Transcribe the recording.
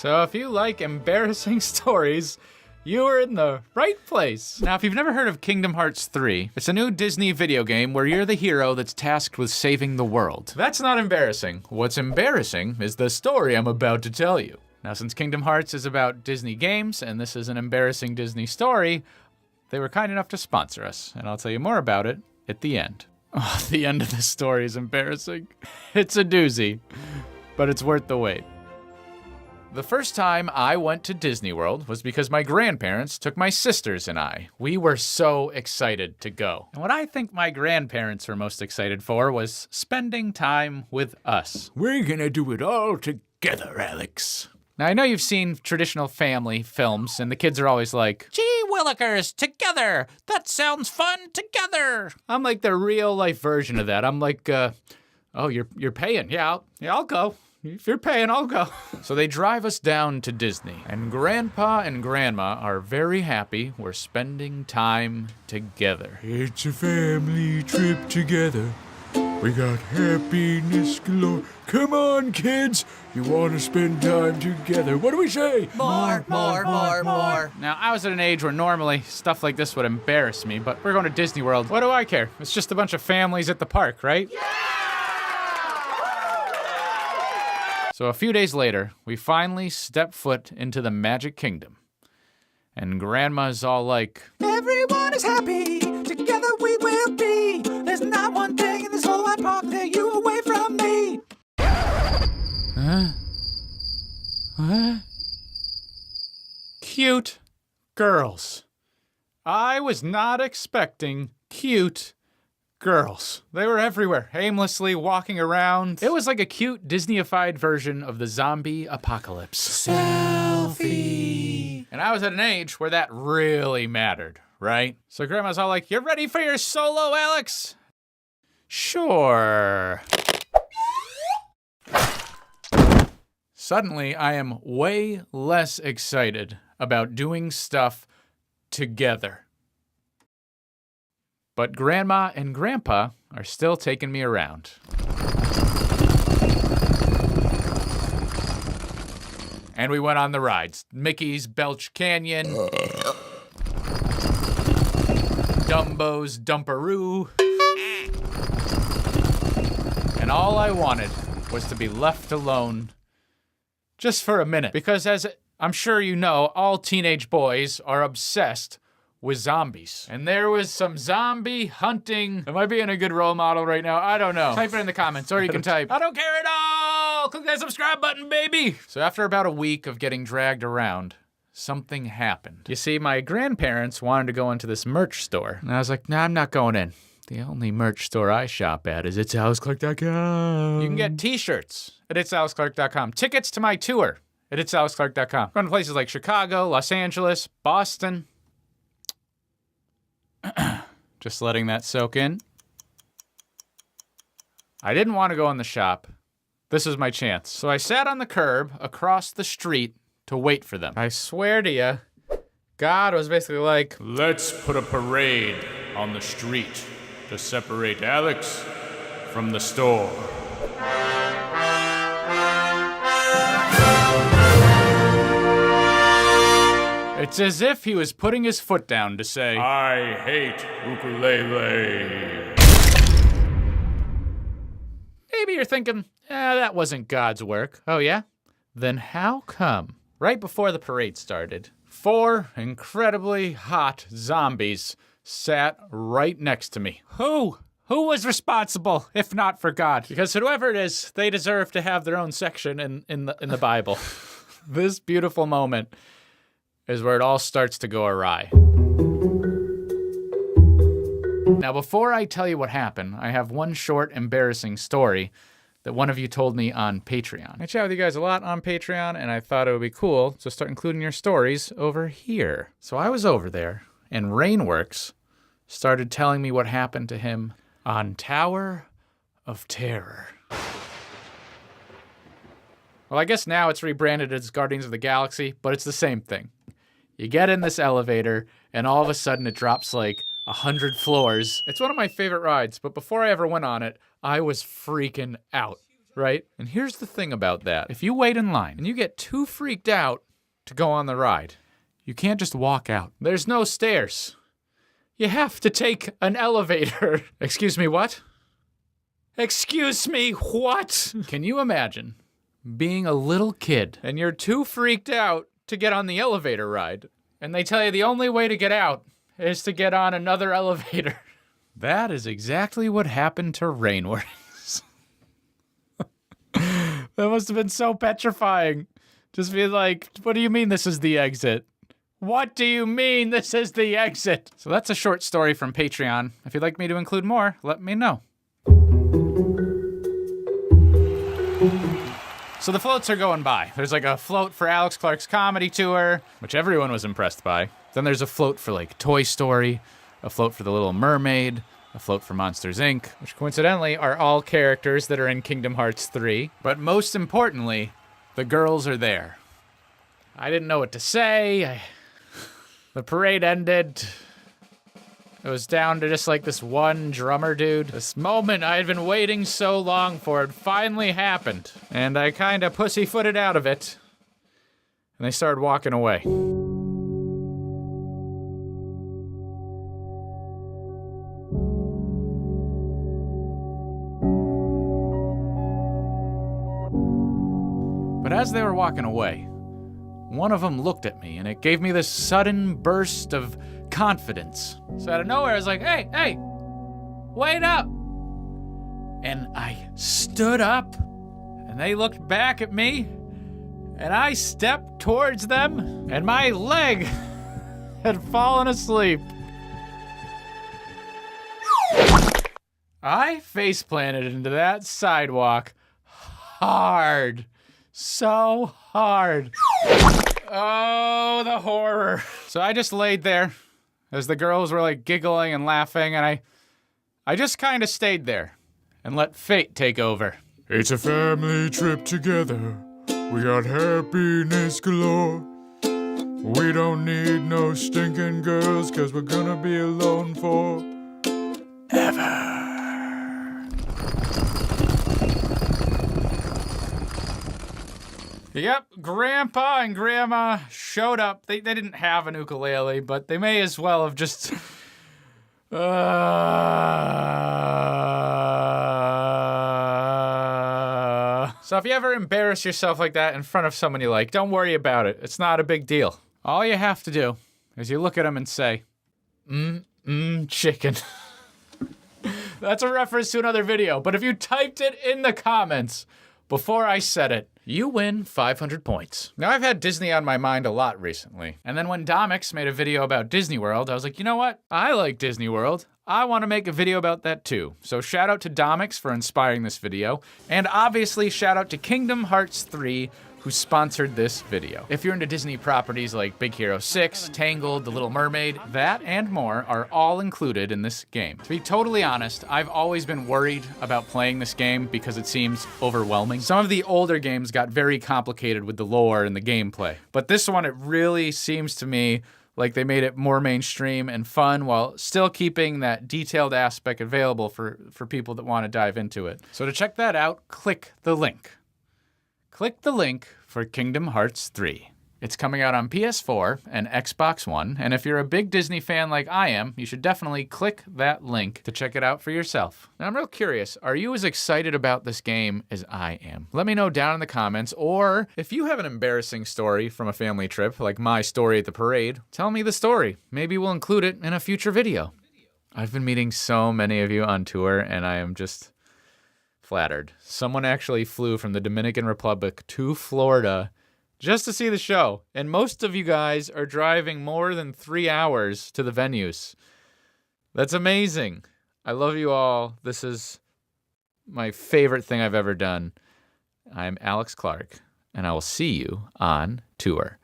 So if you like embarrassing stories, you are in the right place. Now, if you've never heard of Kingdom Hearts 3, it's a new Disney video game where you're the hero that's tasked with saving the world. That's not embarrassing. What's embarrassing is the story I'm about to tell you. Now, since Kingdom Hearts is about Disney games, and this is an embarrassing Disney story, they were kind enough to sponsor us, and I'll tell you more about it at the end. Oh, the end of this story is embarrassing. It's a doozy, but it's worth the wait. The first time I went to Disney World was because my grandparents took my sisters and I. We were so excited to go. And what I think my grandparents were most excited for was spending time with us. We're gonna do it all together, Alex. Now, I know you've seen traditional family films, and the kids are always like, "Gee willikers, together! That sounds fun, together!" I'm like the real-life version of that. I'm like, oh, you're paying. Yeah, I'll go. If you're paying, I'll go. So they drive us down to Disney, and Grandpa and Grandma are very happy we're spending time together. It's a family trip together. We got happiness galore. Come on, kids. You want to spend time together. What do we say? More. Now, I was at an age where normally stuff like this would embarrass me, but we're going to Disney World. What do I care? It's just a bunch of families at the park, right? Yeah! So a few days later, we finally step foot into the Magic Kingdom. And Grandma's all like, Everyone is happy, together we will be. There's not one thing in this whole wide park that you away from me. What? Cute girls. I was not expecting cute girls. They were everywhere, aimlessly walking around. It was like a cute Disney-ified version of the zombie apocalypse. Selfie. And I was at an age where that really mattered, right? So Grandma's all like, "You ready for your solo, Alex?" Sure. Suddenly, I am way less excited about doing stuff together. But Grandma and Grandpa are still taking me around. And we went on the rides. Mickey's Belch Canyon, Dumbo's Dumperoo. And all I wanted was to be left alone just for a minute. Because as I'm sure you know, all teenage boys are obsessed with zombies. And there was some zombie hunting. Am I being a good role model right now? I don't know. Type it in the comments, or you can type, "I don't care at all! Click that subscribe button, baby!" So after about a week of getting dragged around, something happened. You see, my grandparents wanted to go into this merch store. And I was like, nah, I'm not going in. The only merch store I shop at is itsAlexClark.com. You can get t-shirts at itsAlexClark.com. Tickets to my tour at itsAlexClark.com. Going to places like Chicago, Los Angeles, Boston. Just letting that soak in. I didn't want to go in the shop. This was my chance. So I sat on the curb across the street to wait for them. I swear to you, God was basically like, "Let's put a parade on the street to separate Alex from the store." It's as if he was putting his foot down to say, "I hate ukulele." Maybe you're thinking, that wasn't God's work. Oh yeah? Then how come? Right before the parade started, 4 incredibly hot zombies sat right next to me. Who was responsible, if not for God? Because whoever it is, they deserve to have their own section in the Bible. This beautiful moment is where it all starts to go awry. Now, before I tell you what happened, I have one short, embarrassing story that one of you told me on Patreon. I chat with you guys a lot on Patreon, and I thought it would be cool to start including your stories over here. So I was over there, and Rainworks started telling me what happened to him on Tower of Terror. Well, I guess now it's rebranded as Guardians of the Galaxy, but it's the same thing. You get in this elevator, and all of a sudden it drops like 100 floors. It's one of my favorite rides, but before I ever went on it, I was freaking out. right? And here's the thing about that. If you wait in line and you get too freaked out to go on the ride, you can't just walk out. There's no stairs. You have to take an elevator. Excuse me, what? Excuse me, what? Can you imagine being a little kid and you're too freaked out to get on the elevator ride, and they tell you the only way to get out is to get on another elevator? That is exactly what happened to Rainworks. That must have been so petrifying. Just be like, what do you mean this is the exit? What do you mean this is the exit? So that's a short story from Patreon. If you'd like me to include more, let me know. So the floats are going by. There's like a float for Alex Clark's comedy tour, which everyone was impressed by. Then there's a float for like Toy Story, a float for The Little Mermaid, a float for Monsters, Inc., which coincidentally are all characters that are in Kingdom Hearts 3. But most importantly, the girls are there. I didn't know what to say. The parade ended. It was down to just like this one drummer dude. This moment I had been waiting so long for it finally happened. And I kind of pussyfooted out of it. And they started walking away. But as they were walking away, one of them looked at me and it gave me this sudden burst of confidence. So out of nowhere, I was like, hey, wait up. And I stood up and they looked back at me and I stepped towards them and my leg had fallen asleep. I face planted into that sidewalk hard. So hard. Oh, the horror. So I just laid there as the girls were like giggling and laughing, and I just kind of stayed there and let fate take over. It's a family trip together. We got happiness galore. We don't need no stinking girls, 'cause we're gonna be alone forever. Yep, Grandpa and Grandma showed up. They didn't have an ukulele, but they may as well have just... So if you ever embarrass yourself like that in front of someone you like, don't worry about it. It's not a big deal. All you have to do is you look at them and say, chicken. That's a reference to another video, but if you typed it in the comments before I said it, you win 500 points. Now, I've had Disney on my mind a lot recently. And then when Domix made a video about Disney World, I was like, you know what? I like Disney World. I want to make a video about that too. So shout out to Domix for inspiring this video. And obviously shout out to Kingdom Hearts 3, who sponsored this video. If you're into Disney properties like Big Hero 6, Tangled, The Little Mermaid, that and more are all included in this game. To be totally honest, I've always been worried about playing this game because it seems overwhelming. Some of the older games got very complicated with the lore and the gameplay. But this one, it really seems to me like they made it more mainstream and fun while still keeping that detailed aspect available for people that want to dive into it. So to check that out, click the link. Click the link for Kingdom Hearts 3. It's coming out on PS4 and Xbox One, and if you're a big Disney fan like I am, you should definitely click that link to check it out for yourself. Now, I'm real curious, are you as excited about this game as I am? Let me know down in the comments, or if you have an embarrassing story from a family trip, like my story at the parade, tell me the story. Maybe we'll include it in a future video. I've been meeting so many of you on tour, and I am just flattered. Someone actually flew from the Dominican Republic to Florida just to see the show. And most of you guys are driving more than 3 hours to the venues. That's amazing. I love you all. This is my favorite thing I've ever done. I'm Alex Clark, and I will see you on tour.